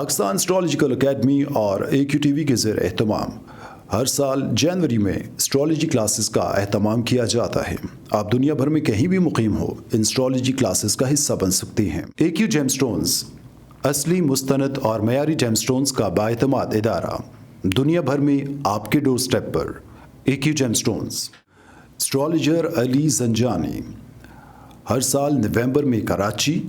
Pakistan astrological academy اور AQ TV کے زیر اہتمام ہر سال جنوری میں اسٹرالوجی کلاسز کا اہتمام کیا جاتا ہے۔ آپ دنیا بھر میں کہیں بھی مقیم ہو ان اسٹرالوجی کلاسز کا حصہ بن سکتے ہیں۔ AQ جیم سٹونز اصلی مستند اور معیاری جیم سٹونز کا بااعتماد ادارہ دنیا بھر میں آپ کے ڈور سٹیپ پر۔ AQ جیم سٹونز اسٹرالوجر علی زنجانی ہر سال نومبر میں کراچی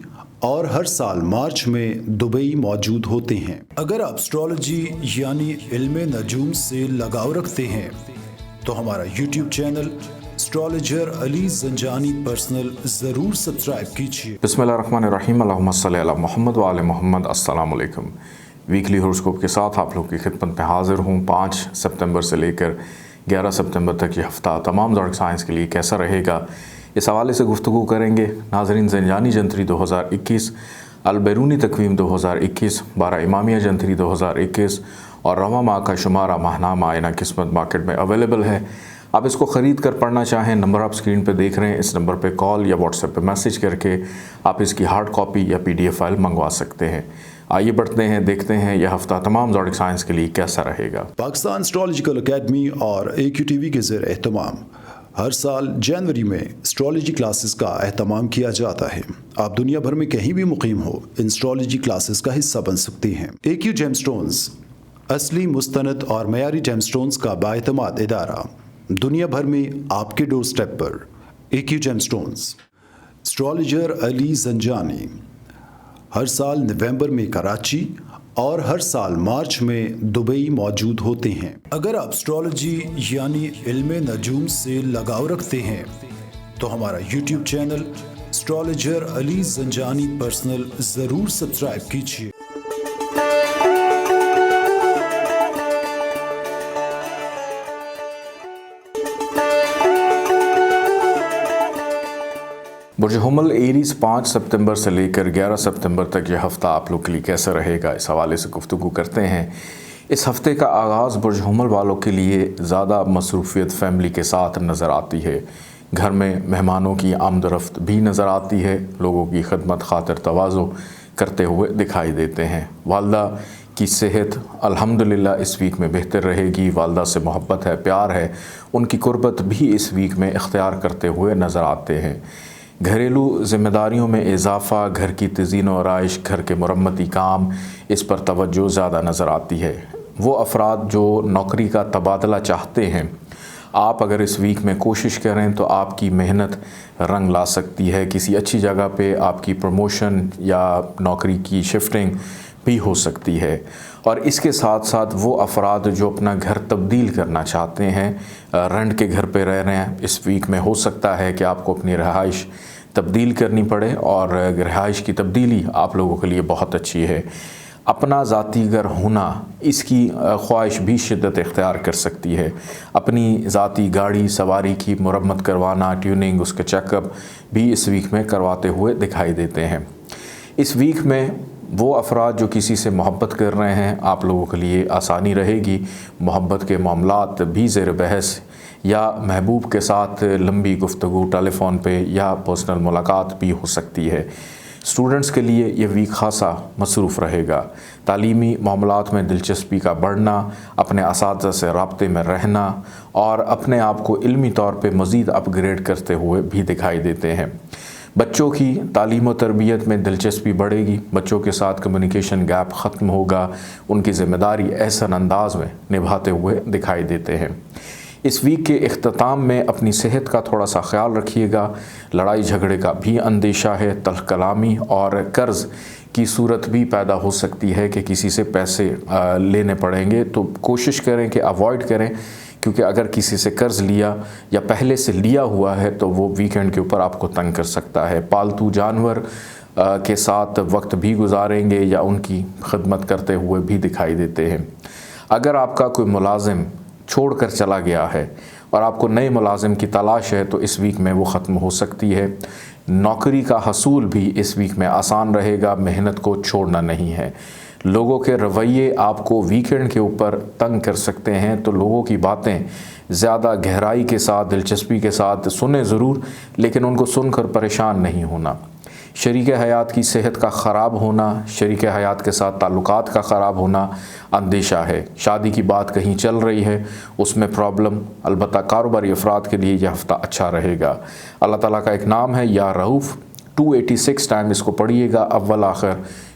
اور ہر سال مارچ میں دبئی موجود ہوتے ہیں۔ اگر آپ اسٹرالوجی یعنی علم نجوم سے لگاؤ رکھتے ہیں تو ہمارا YouTube چینل اسٹرالوجر علی زنجانی پرسنل ضرور سبسکرائب کیجیے۔ بسم اللہ الرحمن الرحیم، اللہم صلی علی محمد وآل محمد۔ السلام علیکم۔ ویکلی ہورoscope کے ساتھ آپ لوگ کی خدمت میں حاضر ہوں۔ 5 ستمبر سے لے کر 11 ستمبر تک یہ ہفتہ تمام زوڈک سائنس کے لیے کیسا رہے گا، اس حوالے سے گفتگو کریں گے۔ ناظرین، زنجانی جنتری 2021، البیرونی تقویم 2021، 12 امامیہ جنتری 2021 اور رواں ماہ کا شمارہ ماہنامہ آئینہ قسمت مارکیٹ میں اویلیبل ہے۔ آپ اس کو خرید کر پڑھنا چاہیں، نمبر آپ اسکرین پہ دیکھ رہے ہیں، اس نمبر پہ کال یا واٹس ایپ پہ میسیج کر کے آپ اس کی ہارڈ کاپی یا PDF فائل منگوا سکتے ہیں۔ آئیے بڑھتے ہیں، دیکھتے ہیں یہ ہفتہ تمام زوڈک سائنس کے لیے کیسا رہے گا۔ پاکستان اسٹرالوجیکل اکیڈمی اور AQ TV کے زیر اہتمام ہر سال جنوری میں اسٹرالوجی کلاسز کا اہتمام کیا جاتا ہے۔ آپ دنیا بھر میں کہیں بھی مقیم ہو ان اسٹرالوجی کلاسز کا حصہ بن سکتے ہیں۔ AQ جیم سٹونز اصلی مستند اور معیاری جیم سٹونز کا بااعتماد ادارہ دنیا بھر میں آپ کے ڈور سٹیپ پر۔ AQ جیم سٹونز اسٹرالوجر علی زنجانی ہر سال نومبر میں کراچی اور ہر سال مارچ میں دبئی موجود ہوتے ہیں۔ اگر آپ اسٹرالوجی یعنی علم نجوم سے لگاؤ رکھتے ہیں تو ہمارا YouTube چینل اسٹرالوجر علی زنجانی پرسنل ضرور سبسکرائب کیجیے۔ برج حمل ایریز 5 ستمبر سے لے کر 11 ستمبر تک یہ ہفتہ آپ لوگ کے لیے کیسا رہے گا، اس حوالے سے گفتگو کرتے ہیں۔ اس ہفتے کا آغاز برج حمل والوں کے لیے زیادہ مصروفیت فیملی کے ساتھ نظر آتی ہے۔ گھر میں مہمانوں کی آمد و رفت بھی نظر آتی ہے، لوگوں کی خدمت خاطر تواضع کرتے ہوئے دکھائی دیتے ہیں۔ والدہ کی صحت الحمدللہ اس ویک میں بہتر رہے گی، والدہ سے محبت ہے، پیار ہے، ان کی قربت بھی اس ویک میں اختیار کرتے ہوئے نظر آتے ہیں۔ گھریلو ذمہ داریوں میں اضافہ، گھر کی تزئین و آرائش، گھر کے مرمتی کام، اس پر توجہ زیادہ نظر آتی ہے۔ وہ افراد جو نوکری کا تبادلہ چاہتے ہیں، آپ اگر اس ویک میں کوشش کریں تو آپ کی محنت رنگ لا سکتی ہے، کسی اچھی جگہ پہ آپ کی پروموشن یا نوکری کی شفٹنگ بھی ہو سکتی ہے۔ اور اس کے ساتھ ساتھ وہ افراد جو اپنا گھر تبدیل کرنا چاہتے ہیں، رینٹ کے گھر پہ رہ رہے ہیں، اس ویک میں ہو سکتا ہے کہ آپ کو اپنی رہائش تبدیل کرنی پڑے، اور رہائش کی تبدیلی آپ لوگوں کے لیے بہت اچھی ہے۔ اپنا ذاتی گھر ہونا، اس کی خواہش بھی شدت اختیار کر سکتی ہے۔ اپنی ذاتی گاڑی سواری کی مرمت کروانا، ٹیوننگ، اس کا چیک اپ بھی اس ویک میں کرواتے ہوئے دکھائی دیتے ہیں۔ اس ویک میں وہ افراد جو کسی سے محبت کر رہے ہیں، آپ لوگوں کے لیے آسانی رہے گی۔ محبت کے معاملات بھی زیر بحث، یا محبوب کے ساتھ لمبی گفتگو ٹیلی فون پہ یا پرسنل ملاقات بھی ہو سکتی ہے۔ اسٹوڈنٹس کے لیے یہ ویک خاصا مصروف رہے گا۔ تعلیمی معاملات میں دلچسپی کا بڑھنا، اپنے اساتذہ سے رابطے میں رہنا اور اپنے آپ کو علمی طور پہ مزید اپ گریڈ کرتے ہوئے بھی دکھائی دیتے ہیں۔ بچوں کی تعلیم و تربیت میں دلچسپی بڑھے گی، بچوں کے ساتھ کمیونیکیشن گیپ ختم ہوگا، ان کی ذمہ داری احسن انداز میں نبھاتے ہوئے دکھائی دیتے ہیں۔ اس ویک کے اختتام میں اپنی صحت کا تھوڑا سا خیال رکھیے گا۔ لڑائی جھگڑے کا بھی اندیشہ ہے، تلخ کلامی اور قرض کی صورت بھی پیدا ہو سکتی ہے کہ کسی سے پیسے لینے پڑیں گے، تو کوشش کریں کہ اوائڈ کریں، کیونکہ اگر کسی سے قرض لیا یا پہلے سے لیا ہوا ہے تو وہ ویکینڈ کے اوپر آپ کو تنگ کر سکتا ہے۔ پالتو جانور کے ساتھ وقت بھی گزاریں گے یا ان کی خدمت کرتے ہوئے بھی دکھائی دیتے ہیں۔ اگر آپ کا کوئی ملازم چھوڑ کر چلا گیا ہے اور آپ کو نئے ملازم کی تلاش ہے تو اس ویک میں وہ ختم ہو سکتی ہے۔ نوکری کا حصول بھی اس ویک میں آسان رہے گا، محنت کو چھوڑنا نہیں ہے۔ لوگوں کے رویے آپ کو ویکینڈ کے اوپر تنگ کر سکتے ہیں، تو لوگوں کی باتیں زیادہ گہرائی کے ساتھ، دلچسپی کے ساتھ سنیں ضرور، لیکن ان کو سن کر پریشان نہیں ہونا۔ شریک حیات کی صحت کا خراب ہونا، شریک حیات کے ساتھ تعلقات کا خراب ہونا اندیشہ ہے۔ شادی کی بات کہیں چل رہی ہے، اس میں پرابلم، البتہ کاروباری افراد کے لیے یہ ہفتہ اچھا رہے گا۔ اللہ تعالیٰ کا ایک نام ہے یا رؤوف، 286 ٹائم اس کو پڑھیے گا، اول آخر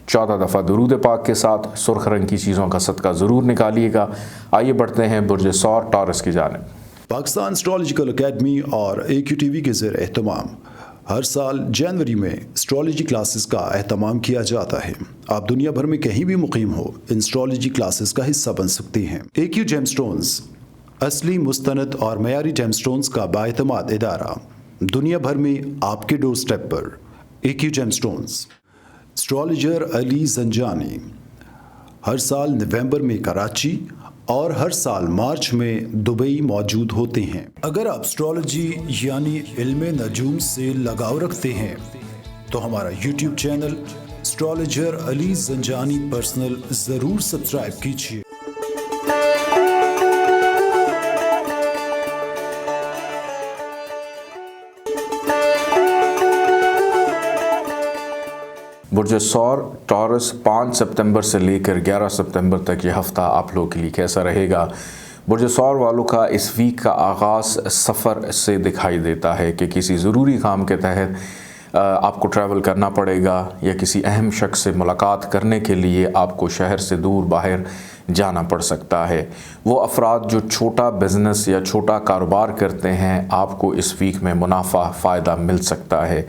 14 دفعہ درود پاک کے ساتھ۔ سرخ رنگ کی چیزوں کا صدقہ ضرور نکالیے گا۔ آئیے بڑھتے ہیں برج ثور ٹارس کی جانب۔ پاکستان اسٹرالوجیکل اکیڈمی اور AQTV کے زیر اہتمام ہر سال جنوری میں اسٹرالوجی کلاسز کا اہتمام کیا جاتا ہے۔ آپ دنیا بھر میں کہیں بھی مقیم ہو، ان اسٹرالوجی کلاسز کا حصہ بن سکتی ہیں۔ AQ جیم سٹونز اصلی، مستند اور معیاری جیم سٹونز کا بااعتماد ادارہ، دنیا بھر میں آپ کے ڈور سٹیپ پر۔ AQ جیم سٹونز، اسٹرالوجر علی زنجانی ہر سال نومبر میں کراچی اور ہر سال مارچ میں دبئی موجود ہوتے ہیں۔ اگر آپ اسٹرالوجی یعنی علم نجوم سے لگاؤ رکھتے ہیں تو ہمارا YouTube چینل اسٹرالوجر علی زنجانی پرسنل ضرور سبسکرائب کیجیے۔ برج ثور ٹارس 5 سپتمبر سے لے کر 11 سپتمبر تک یہ ہفتہ آپ لوگوں کے لیے کیسا رہے گا؟ برج ثور والوں کا اس ویک کا آغاز سفر سے دکھائی دیتا ہے کہ کسی ضروری کام کے تحت آپ کو ٹریول کرنا پڑے گا، یا کسی اہم شخص سے ملاقات کرنے کے لیے آپ کو شہر سے دور باہر جانا پڑ سکتا ہے۔ وہ افراد جو چھوٹا بزنس یا چھوٹا کاروبار کرتے ہیں، آپ کو اس ویک میں منافع فائدہ مل سکتا ہے۔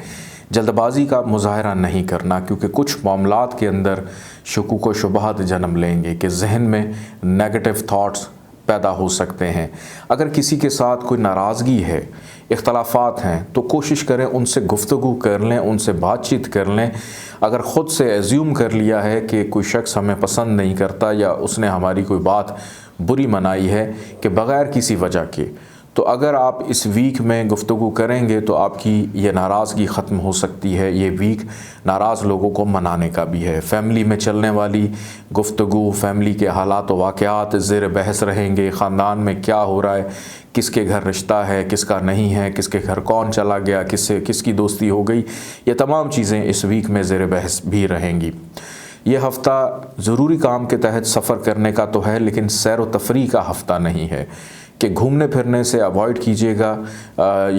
جلد بازی کا مظاہرہ نہیں کرنا، کیونکہ کچھ معاملات کے اندر شکوک و شبہات جنم لیں گے کہ ذہن میں نیگیٹو تھاٹس پیدا ہو سکتے ہیں۔ اگر کسی کے ساتھ کوئی ناراضگی ہے، اختلافات ہیں، تو کوشش کریں ان سے گفتگو کر لیں، ان سے بات چیت کر لیں۔ اگر خود سے ایزیوم کر لیا ہے کہ کوئی شخص ہمیں پسند نہیں کرتا یا اس نے ہماری کوئی بات بری منائی ہے کہ بغیر کسی وجہ کے، تو اگر آپ اس ویک میں گفتگو کریں گے تو آپ کی یہ ناراضگی ختم ہو سکتی ہے۔ یہ ویک ناراض لوگوں کو منانے کا بھی ہے۔ فیملی میں چلنے والی گفتگو، فیملی کے حالات و واقعات زیر بحث رہیں گے۔ خاندان میں کیا ہو رہا ہے، کس کے گھر رشتہ ہے، کس کا نہیں ہے، کس کے گھر کون چلا گیا، کس کی دوستی ہو گئی، یہ تمام چیزیں اس ویک میں زیر بحث بھی رہیں گی۔ یہ ہفتہ ضروری کام کے تحت سفر کرنے کا تو ہے، لیکن سیر و تفریح کا ہفتہ نہیں ہے کہ گھومنے پھرنے سے اوائڈ کیجیے گا،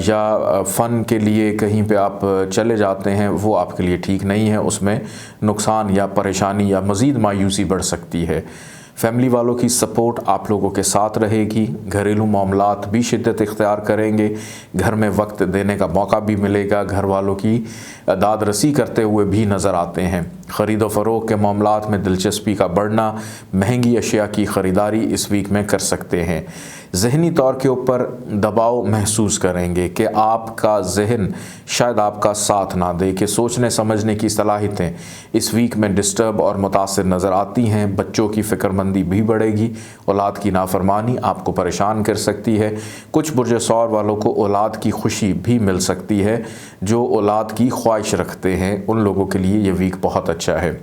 یا فن کے لیے کہیں پہ آپ چلے جاتے ہیں، وہ آپ کے لیے ٹھیک نہیں ہے۔ اس میں نقصان یا پریشانی یا مزید مایوسی بڑھ سکتی ہے۔ فیملی والوں کی سپورٹ آپ لوگوں کے ساتھ رہے گی۔ گھریلو معاملات بھی شدت اختیار کریں گے، گھر میں وقت دینے کا موقع بھی ملے گا، گھر والوں کی داد رسی کرتے ہوئے بھی نظر آتے ہیں۔ خرید و فروخت کے معاملات میں دلچسپی کا بڑھنا، مہنگی اشیاء کی خریداری اس ویک میں کر سکتے ہیں۔ ذہنی طور کے اوپر دباؤ محسوس کریں گے کہ آپ کا ذہن شاید آپ کا ساتھ نہ دے، کہ سوچنے سمجھنے کی صلاحیتیں اس ویک میں ڈسٹرب اور متاثر نظر آتی ہیں۔ بچوں کی فکر مندی بھی بڑھے گی، اولاد کی نافرمانی آپ کو پریشان کر سکتی ہے۔ کچھ برج ثور والوں کو اولاد کی خوشی بھی مل سکتی ہے، جو اولاد کی خواہش رکھتے ہیں ان لوگوں کے لیے یہ ویک بہت اچھا ہے۔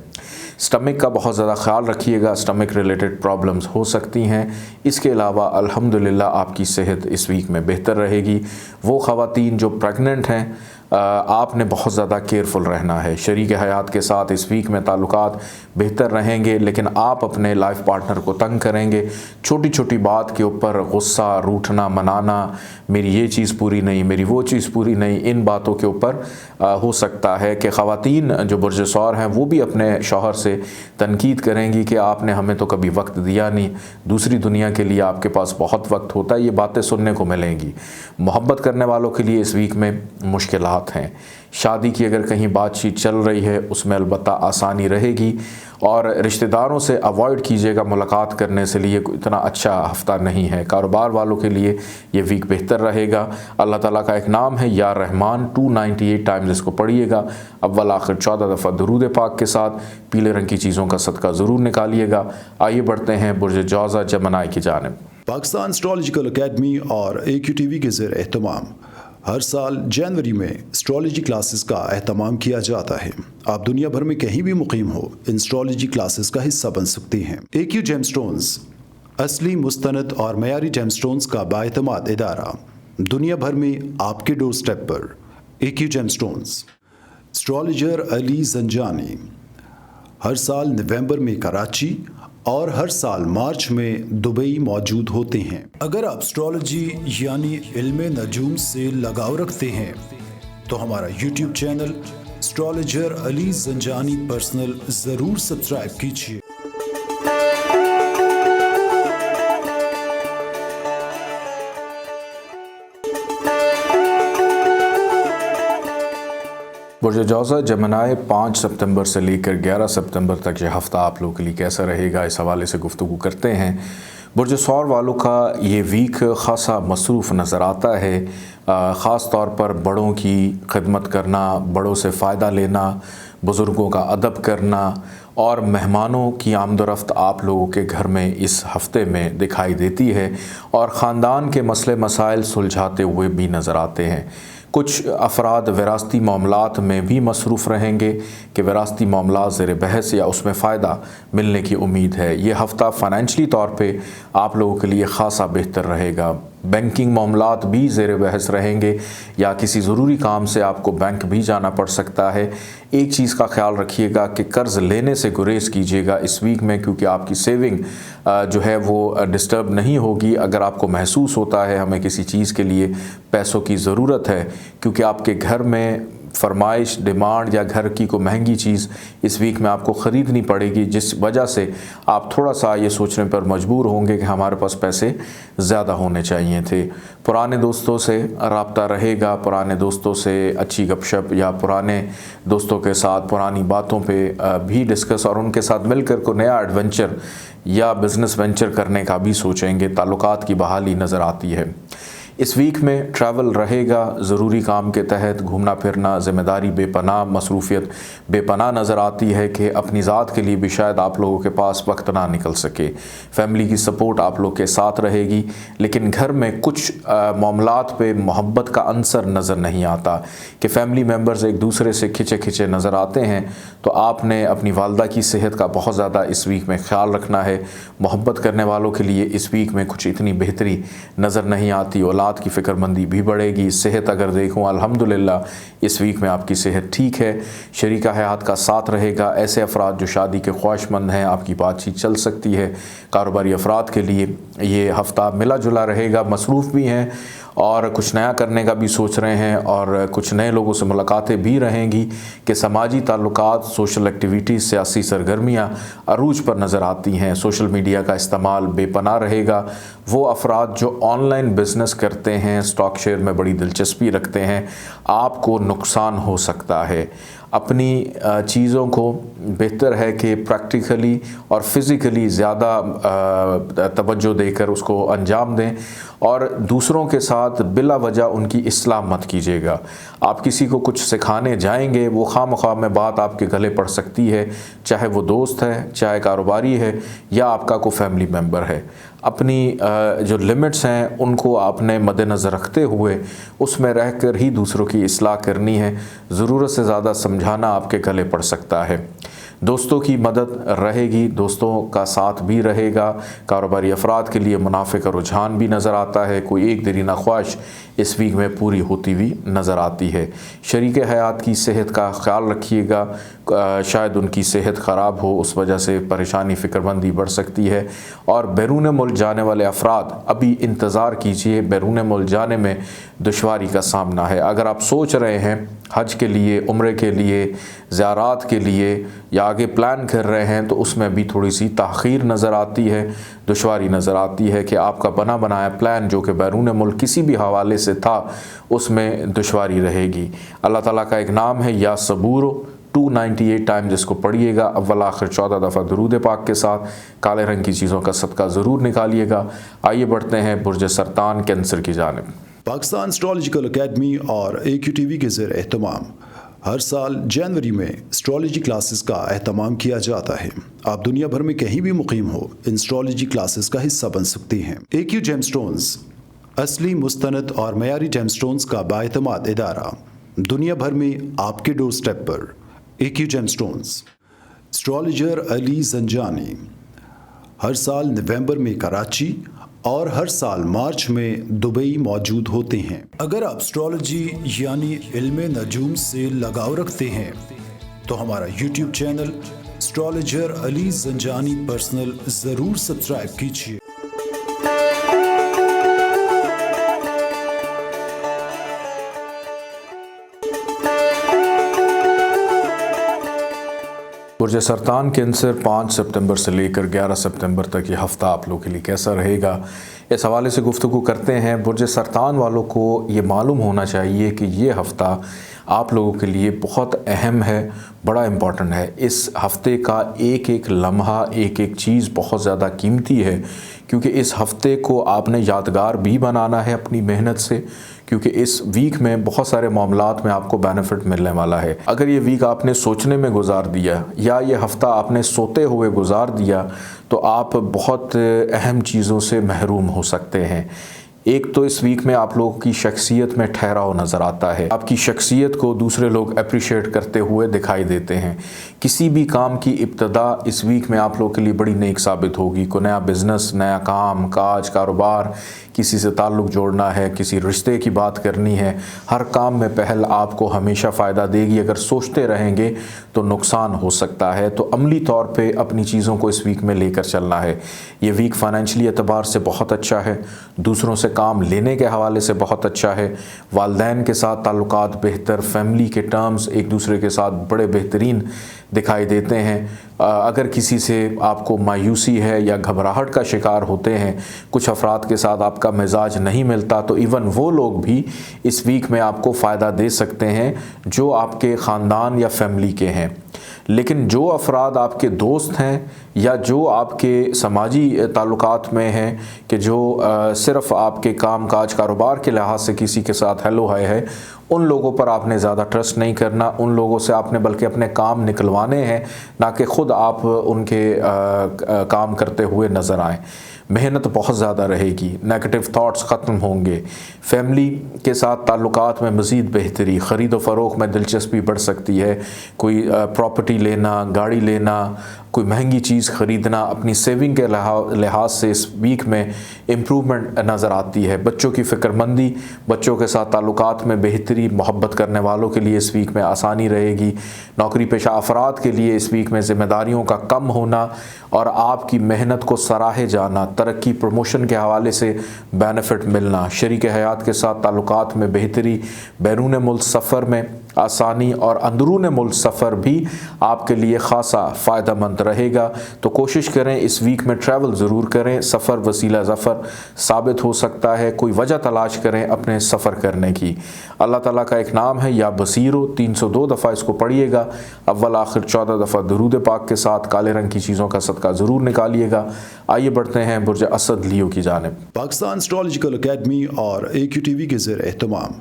سٹمک کا بہت زیادہ خیال رکھیے گا، سٹمک ریلیٹڈ پرابلمز ہو سکتی ہیں۔ اس کے علاوہ الحمدللہ آپ کی صحت اس ویک میں بہتر رہے گی۔ وہ خواتین جو پریگننٹ ہیں، آپ نے بہت زیادہ کیئرفل رہنا ہے۔ شریک حیات کے ساتھ اس ویک میں تعلقات بہتر رہیں گے، لیکن آپ اپنے لائف پارٹنر کو تنگ کریں گے۔ چھوٹی چھوٹی بات کے اوپر غصہ، روٹھنا، منانا، میری یہ چیز پوری نہیں، میری وہ چیز پوری نہیں، ان باتوں کے اوپر ہو سکتا ہے کہ خواتین جو برج ثور ہیں وہ بھی اپنے شوہر سے تنقید کریں گی کہ آپ نے ہمیں تو کبھی وقت دیا نہیں، دوسری دنیا کے لیے آپ کے پاس بہت وقت ہوتا ہے۔ یہ باتیں سننے کو ملیں گی۔ محبت کرنے والوں کے لیے اس ویک میں مشکلات ہیں۔ شادی کی اگر کہیں بات چیت چل رہی ہے اس میں البتہ آسانی رہے گی، اور رشتہ داروں سے اوائڈ کیجیے گا ملاقات کرنے سے لیے اتنا اچھا ہفتہ نہیں ہے۔ کاروبار والوں کے لیے یہ ویک بہتر رہے گا۔ اللہ تعالیٰ کا ایک نام ہے یا رحمان، 298 ٹائمز اس کو پڑھیے گا، اول آخر 14 دفعہ درود پاک کے ساتھ۔ پیلے رنگ کی چیزوں کا صدقہ ضرور نکالیے گا۔ آئیے بڑھتے ہیں برج جوزہ جمنائی کی جانب۔ پاکستان اسٹرالوجیکل اکیڈمی اور AQTV کے زیر اہتمام ہر سال جنوری میں اسٹرالوجی کلاسز کا اہتمام کیا جاتا ہے۔ آپ دنیا بھر میں کہیں بھی مقیم ہو، ان اسٹرالوجی کلاسز کا حصہ بن سکتی ہیں۔ AQ جیم سٹونز اصلی، مستند اور معیاری جیم سٹونز کا بااعتماد ادارہ، دنیا بھر میں آپ کے ڈور سٹیپ پر۔ AQ جیم سٹونز اسٹرالوجر علی زنجانی ہر سال نومبر میں کراچی اور ہر سال مارچ میں دبئی موجود ہوتے ہیں۔ اگر آپ اسٹرالوجی یعنی علم نجوم سے لگاؤ رکھتے ہیں تو ہمارا یوٹیوب چینل اسٹرالوجر علی زنجانی پرسنل ضرور سبسکرائب کیجیے۔ برج جوزہ جمنائے 5 ستمبر سے لے کر 11 ستمبر تک یہ ہفتہ آپ لوگوں کے لیے کیسا رہے گا، اس حوالے سے گفتگو کرتے ہیں۔ برج ثور والوں کا یہ ویک خاصا مصروف نظر آتا ہے، خاص طور پر بڑوں کی خدمت کرنا، بڑوں سے فائدہ لینا، بزرگوں کا ادب کرنا اور مہمانوں کی آمد و رفت آپ لوگوں کے گھر میں اس ہفتے میں دکھائی دیتی ہے اور خاندان کے مسئلے مسائل سلجھاتے ہوئے بھی نظر آتے ہیں۔ کچھ افراد وراثتی معاملات میں بھی مصروف رہیں گے کہ وراثتی معاملات زیر بحث یا اس میں فائدہ ملنے کی امید ہے۔ یہ ہفتہ فائنینشلی طور پہ آپ لوگوں کے لیے خاصا بہتر رہے گا۔ بینکنگ معاملات بھی زیر بحث رہیں گے یا کسی ضروری کام سے آپ کو بینک بھی جانا پڑ سکتا ہے۔ ایک چیز کا خیال رکھیے گا کہ قرض لینے سے گریز کیجیے گا اس ویک میں، کیونکہ آپ کی سیونگ جو ہے وہ ڈسٹرب نہیں ہوگی۔ اگر آپ کو محسوس ہوتا ہے ہمیں کسی چیز کے لیے پیسوں کی ضرورت ہے، کیونکہ آپ کے گھر میں فرمائش، ڈیمانڈ یا گھر کی کوئی مہنگی چیز اس ویک میں آپ کو خریدنی پڑے گی، جس وجہ سے آپ تھوڑا سا یہ سوچنے پر مجبور ہوں گے کہ ہمارے پاس پیسے زیادہ ہونے چاہیے تھے۔ پرانے دوستوں سے رابطہ رہے گا، پرانے دوستوں سے اچھی گپ شپ یا پرانے دوستوں کے ساتھ پرانی باتوں پہ بھی ڈسکس اور ان کے ساتھ مل کر کوئی نیا ایڈونچر یا بزنس وینچر کرنے کا بھی سوچیں گے۔ تعلقات کی بحالی نظر آتی ہے۔ اس ویک میں ٹریول رہے گا، ضروری کام کے تحت گھومنا پھرنا، ذمہ داری بے پناہ، مصروفیت بے پناہ نظر آتی ہے کہ اپنی ذات کے لیے بھی شاید آپ لوگوں کے پاس وقت نہ نکل سکے۔ فیملی کی سپورٹ آپ لوگ کے ساتھ رہے گی، لیکن گھر میں کچھ معاملات پہ محبت کا عنصر نظر نہیں آتا کہ فیملی ممبرز ایک دوسرے سے کھچے کھچے نظر آتے ہیں، تو آپ نے اپنی والدہ کی صحت کا بہت زیادہ اس ویک میں خیال رکھنا ہے۔ محبت کرنے والوں کے لیے اس ویک میں کچھ اتنی بہتری نظر نہیں آتی، کی فکر مندی بھی بڑھے گی۔ صحت اگر دیکھوں الحمدللہ اس ویک میں آپ کی صحت ٹھیک ہے۔ شریکہ حیات کا ساتھ رہے گا۔ ایسے افراد جو شادی کے خواہش مند ہیں، آپ کی بات چیت چل سکتی ہے۔ کاروباری افراد کے لیے یہ ہفتہ ملا جلا رہے گا، مصروف بھی ہیں اور کچھ نیا کرنے کا بھی سوچ رہے ہیں اور کچھ نئے لوگوں سے ملاقاتیں بھی رہیں گی کہ سماجی تعلقات، سوشل ایکٹیویٹیز، سیاسی سرگرمیاں عروج پر نظر آتی ہیں۔ سوشل میڈیا کا استعمال بے پناہ رہے گا۔ وہ افراد جو آن لائن بزنس کرتے ہیں، سٹاک شیئر میں بڑی دلچسپی رکھتے ہیں، آپ کو نقصان ہو سکتا ہے۔ اپنی چیزوں کو بہتر ہے کہ پریکٹیکلی اور فزیکلی زیادہ توجہ دے کر اس کو انجام دیں اور دوسروں کے ساتھ بلا وجہ ان کی اصلاح مت کیجیے گا۔ آپ کسی کو کچھ سکھانے جائیں گے، وہ خواہ مخواہ میں بات آپ کے گلے پڑ سکتی ہے، چاہے وہ دوست ہے، چاہے کاروباری ہے یا آپ کا کوئی فیملی ممبر ہے۔ اپنی جو لمٹس ہیں ان کو آپ نے مد نظر رکھتے ہوئے اس میں رہ کر ہی دوسروں کی اصلاح کرنی ہے۔ ضرورت سے زیادہ سمجھانا آپ کے گلے پڑ سکتا ہے۔ دوستوں کی مدد رہے گی، دوستوں کا ساتھ بھی رہے گا۔ کاروباری افراد کے لیے منافع کا رجحان بھی نظر آتا ہے۔ کوئی ایک درینا خواہش اس ویک میں پوری ہوتی ہوئی نظر آتی ہے۔ شریک حیات کی صحت کا خیال رکھیے گا، شاید ان کی صحت خراب ہو، اس وجہ سے پریشانی، فکر مندی بڑھ سکتی ہے۔ اور بیرون ملک جانے والے افراد ابھی انتظار کیجیے، بیرون ملک جانے میں دشواری کا سامنا ہے۔ اگر آپ سوچ رہے ہیں حج کے لیے، عمرے کے لیے، زیارات کے لیے یا آگے پلان کر رہے ہیں تو اس میں بھی تھوڑی سی تاخیر نظر آتی ہے، دشواری نظر آتی ہے کہ آپ کا بنا بنایا پلان جو کہ بیرون ملک کسی بھی حوالے سے تھا اس میں دشواری رہے گی۔ اللہ تعالیٰ کا ایک نام ہے یا صبور، 298 ٹائم جس کو پڑھیے گا، اول آخر 14 دفعہ درود پاک کے ساتھ۔ کالے رنگ کی چیزوں کا صدقہ ضرور نکالیے گا۔ آئیے بڑھتے ہیں برج سرطان کینسر کی جانب۔ پاکستان اسٹرالوجیکل اکیڈمی اور AQTV کے زیر اہتمام ہر سال جنوری میں اسٹرالوجی کلاسز کا اہتمام کیا جاتا ہے۔ آپ دنیا بھر میں کہیں بھی مقیم ہو، ان اسٹرالوجی کلاسز کا حصہ بن سکتے ہیں۔ AQ جیم سٹونز اصلی، مستند اور معیاری جیم سٹونز کا بااعتماد ادارہ، دنیا بھر میں آپ کے ڈور سٹیپ پر۔ AQ gem stones. اسٹرالوجر علی زنجانی ہر سال نومبر میں کراچی اور ہر سال مارچ میں دبئی موجود ہوتے ہیں۔ اگر آپ اسٹرالوجی یعنی علم نجوم سے لگاؤ رکھتے ہیں تو ہمارا یوٹیوب چینل اسٹرالوجر علی زنجانی پرسنل ضرور سبسکرائب کیجیے۔ برج سرطان کینسر 5 ستمبر سے لے کر 11 ستمبر تک یہ ہفتہ آپ لوگوں کے لیے کیسا رہے گا، اس حوالے سے گفتگو کرتے ہیں۔ برج سرطان والوں کو یہ معلوم ہونا چاہیے کہ یہ ہفتہ آپ لوگوں کے لیے بہت اہم ہے، بڑا امپورٹنٹ ہے۔ اس ہفتے کا ایک ایک لمحہ، ایک ایک چیز بہت زیادہ قیمتی ہے، کیونکہ اس ہفتے کو آپ نے یادگار بھی بنانا ہے اپنی محنت سے، کیونکہ اس ویک میں بہت سارے معاملات میں آپ کو بینیفٹ ملنے والا ہے۔ اگر یہ ویک آپ نے سوچنے میں گزار دیا یا یہ ہفتہ آپ نے سوتے ہوئے گزار دیا تو آپ بہت اہم چیزوں سے محروم ہو سکتے ہیں۔ ایک تو اس ویک میں آپ لوگوں کی شخصیت میں ٹھہراؤ نظر آتا ہے، آپ کی شخصیت کو دوسرے لوگ اپریشیٹ کرتے ہوئے دکھائی دیتے ہیں۔ کسی بھی کام کی ابتدا اس ویک میں آپ لوگوں کے لیے بڑی نیک ثابت ہوگی۔ کوئی نیا بزنس، نیا کام کاج، کاروبار، کسی سے تعلق جوڑنا ہے، کسی رشتے کی بات کرنی ہے، ہر کام میں پہل آپ کو ہمیشہ فائدہ دے گی۔ اگر سوچتے رہیں گے تو نقصان ہو سکتا ہے، تو عملی طور پہ اپنی چیزوں کو اس ویک میں لے کر چلنا ہے۔ یہ ویک فائنینشلی اعتبار سے بہت اچھا ہے، دوسروں سے کام لینے کے حوالے سے بہت اچھا ہے، والدین کے ساتھ تعلقات بہتر، فیملی کے ٹرمز ایک دوسرے کے ساتھ بڑے بہترین دکھائی دیتے ہیں۔ اگر کسی سے آپ کو مایوسی ہے یا گھبراہٹ کا شکار ہوتے ہیں، کچھ افراد کے ساتھ آپ کا مزاج نہیں ملتا، تو ایون وہ لوگ بھی اس ویک میں آپ کو فائدہ دے سکتے ہیں جو آپ کے خاندان یا فیملی کے ہیں۔ لیکن جو افراد آپ کے دوست ہیں یا جو آپ کے سماجی تعلقات میں ہیں کہ جو صرف آپ کے کام کاج کاروبار کے لحاظ سے کسی کے ساتھ ہیلو ہائے ہے، ان لوگوں پر آپ نے زیادہ ٹرسٹ نہیں کرنا۔ ان لوگوں سے آپ نے بلکہ اپنے کام نکلوانے ہیں، نہ کہ خود آپ ان کے کام کرتے ہوئے نظر آئیں۔ محنت بہت زیادہ رہے گی، نیگیٹو تھاٹس ختم ہوں گے، فیملی کے ساتھ تعلقات میں مزید بہتری، خرید و فروخت میں دلچسپی بڑھ سکتی ہے، کوئی پراپرٹی لینا، گاڑی لینا، کوئی مہنگی چیز خریدنا، اپنی سیونگ کے لحاظ سے اس ویک میں امپرومنٹ نظر آتی ہے۔ بچوں کی فکر مندی، بچوں کے ساتھ تعلقات میں بہتری، محبت کرنے والوں کے لیے اس ویک میں آسانی رہے گی۔ نوکری پیشہ افراد کے لیے اس ویک میں ذمہ داریوں کا کم ہونا اور آپ کی محنت کو سراہے جانا، ترقی پروموشن کے حوالے سے بینیفٹ ملنا، شریک حیات کے ساتھ تعلقات میں بہتری، بیرون ملک سفر میں آسانی اور اندرون ملک سفر بھی آپ کے لیے خاصا فائدہ مند رہے گا۔ تو کوشش کریں اس ویک میں ٹریول ضرور کریں، سفر وسیلہ ظفر ثابت ہو سکتا ہے، کوئی وجہ تلاش کریں اپنے سفر کرنے کی۔ اللہ تعالیٰ کا ایک نام ہے یا بصیرو، 302 دفعہ اس کو پڑھیے گا، اول آخر 14 دفعہ درود پاک کے ساتھ کالے رنگ کی چیزوں کا صدقہ ضرور نکالیے گا۔ آئیے بڑھتے ہیں برج اسد لیو کی جانب۔ پاکستان اسٹرالوجیکل اکیڈمی اور AQTV کے زیر اہتمام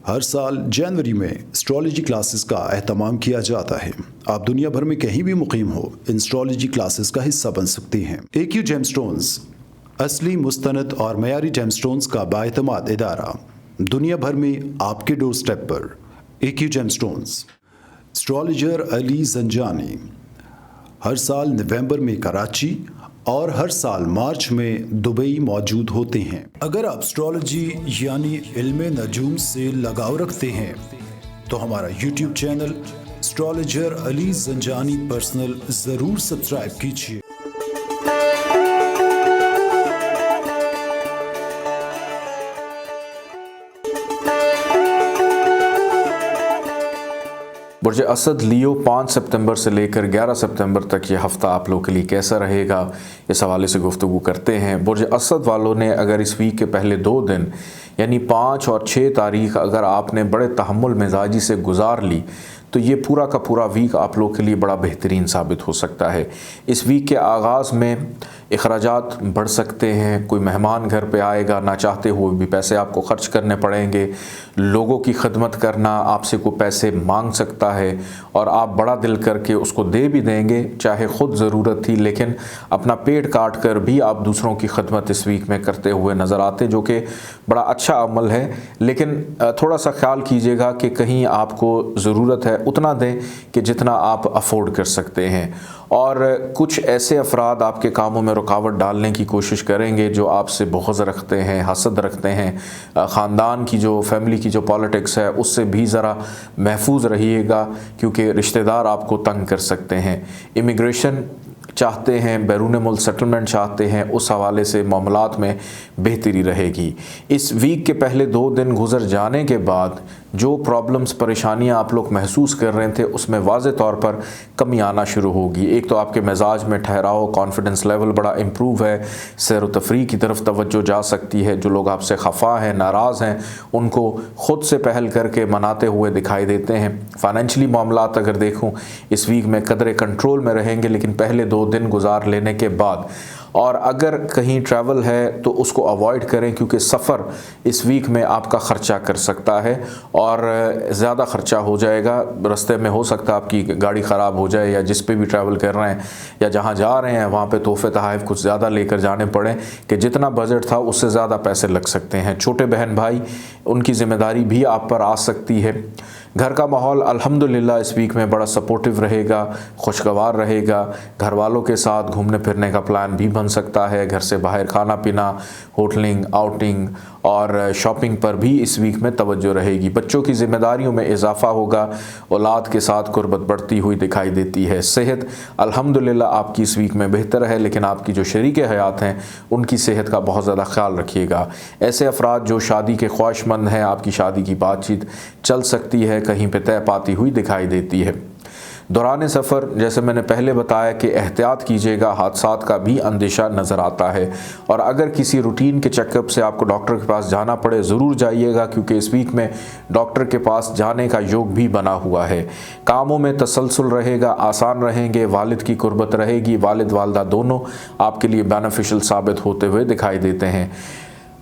ہر سال جنوری میں اسٹرالوجی کلاسز کا اہتمام کیا جاتا ہے۔ آپ دنیا بھر میں کہیں بھی مقیم ہو، ان اسٹرالوجی کلاسز کا حصہ بن سکتے ہیں۔ AQ جیم سٹونز اصلی مستند اور معیاری جیم سٹونز کا بااعتماد ادارہ، دنیا بھر میں آپ کے ڈور سٹیپ پر۔ AQ جیم سٹونز، اسٹرالوجر علی زنجانی، ہر سال نومبر میں کراچی اور ہر سال مارچ میں دبئی موجود ہوتے ہیں۔ اگر آپ اسٹرالوجی یعنی علم نجوم سے لگاؤ رکھتے ہیں تو ہمارا یوٹیوب چینل اسٹرالوجر علی زنجانی پرسنل ضرور سبسکرائب کیجیے۔ برج اسد لیو 5 ستمبر سے لے کر 11 ستمبر تک یہ ہفتہ آپ لوگوں کے لیے کیسا رہے گا، اس حوالے سے گفتگو کرتے ہیں۔ برج اسد والوں نے اگر اس ویک کے پہلے 2 دن یعنی 5 اور 6 تاریخ اگر آپ نے بڑے تحمل مزاجی سے گزار لی تو یہ پورا کا پورا ویک آپ لوگوں کے لیے بڑا بہترین ثابت ہو سکتا ہے۔ اس ویک کے آغاز میں اخراجات بڑھ سکتے ہیں، کوئی مہمان گھر پہ آئے گا، نہ چاہتے ہوئے بھی پیسے آپ کو خرچ کرنے پڑیں گے، لوگوں کی خدمت کرنا، آپ سے کوئی پیسے مانگ سکتا ہے اور آپ بڑا دل کر کے اس کو دے بھی دیں گے، چاہے خود ضرورت تھی لیکن اپنا پیٹ کاٹ کر بھی آپ دوسروں کی خدمت اس ویک میں کرتے ہوئے نظر آتے، جو کہ بڑا اچھا اچھا عمل ہے، لیکن تھوڑا سا خیال کیجیے گا کہ کہیں آپ کو ضرورت ہے اتنا دیں کہ جتنا آپ افورڈ کر سکتے ہیں، اور کچھ ایسے افراد آپ کے کاموں میں رکاوٹ ڈالنے کی کوشش کریں گے جو آپ سے بغض رکھتے ہیں، حسد رکھتے ہیں، خاندان کی جو فیملی کی جو پالیٹکس ہے اس سے بھی ذرا محفوظ رہیے گا، کیونکہ رشتہ دار آپ کو تنگ کر سکتے ہیں۔ امیگریشن چاہتے ہیں، بیرون ملک سیٹلمنٹ چاہتے ہیں، اس حوالے سے معاملات میں بہتری رہے گی۔ اس ویک کے پہلے 2 دن گزر جانے کے بعد جو پرابلمز پریشانیاں آپ لوگ محسوس کر رہے تھے اس میں واضح طور پر کمی آنا شروع ہوگی۔ ایک تو آپ کے مزاج میں ٹھہراؤ، کانفیڈنس لیول بڑا امپروو ہے، سیر و تفریح کی طرف توجہ جا سکتی ہے، جو لوگ آپ سے خفا ہیں، ناراض ہیں، ان کو خود سے پہل کر کے مناتے ہوئے دکھائی دیتے ہیں۔ فائنینشلی معاملات اگر دیکھوں اس ویک میں قدرے کنٹرول میں رہیں گے، لیکن پہلے 2 دن گزار لینے کے بعد، اور اگر کہیں ٹریول ہے تو اس کو اوائڈ کریں، کیونکہ سفر اس ویک میں آپ کا خرچہ کر سکتا ہے اور زیادہ خرچہ ہو جائے گا۔ رستے میں ہو سکتا ہے آپ کی گاڑی خراب ہو جائے، یا جس پہ بھی ٹریول کر رہے ہیں یا جہاں جا رہے ہیں وہاں پہ تحفے تحائف کچھ زیادہ لے کر جانے پڑیں کہ جتنا بجٹ تھا اس سے زیادہ پیسے لگ سکتے ہیں۔ چھوٹے بہن بھائی، ان کی ذمہ داری بھی آپ پر آ سکتی ہے۔ گھر کا ماحول الحمدللہ اس ویک میں بڑا سپورٹیو رہے گا، خوشگوار رہے گا۔ گھر والوں کے ساتھ گھومنے پھرنے کا پلان بھی بن سکتا ہے، گھر سے باہر کھانا پینا، ہوٹلنگ، آؤٹنگ اور شاپنگ پر بھی اس ویک میں توجہ رہے گی۔ بچوں کی ذمہ داریوں میں اضافہ ہوگا، اولاد کے ساتھ قربت بڑھتی ہوئی دکھائی دیتی ہے۔ صحت الحمدللہ آپ کی اس ویک میں بہتر ہے، لیکن آپ کی جو شریک حیات ہیں ان کی صحت کا بہت زیادہ خیال رکھیے گا۔ ایسے افراد جو شادی کے خواہش مند ہیں، آپ کی شادی کی بات چیت چل سکتی ہے، کہیں پہ طے پاتی ہوئی دکھائی دیتی ہے۔ دوران سفر جیسے میں نے پہلے بتایا کہ احتیاط کیجیے گا، حادثات کا بھی اندیشہ نظر آتا ہے، اور اگر کسی روٹین کے چیک اپ سے آپ کو ڈاکٹر کے پاس جانا پڑے ضرور جائیے گا، کیونکہ اس ویک میں ڈاکٹر کے پاس جانے کا یوگ بھی بنا ہوا ہے۔ کاموں میں تسلسل رہے گا، آسان رہیں گے، والد کی قربت رہے گی، والد والدہ دونوں آپ کے لیے بینیفیشل ثابت ہوتے ہوئے دکھائی دیتے ہیں۔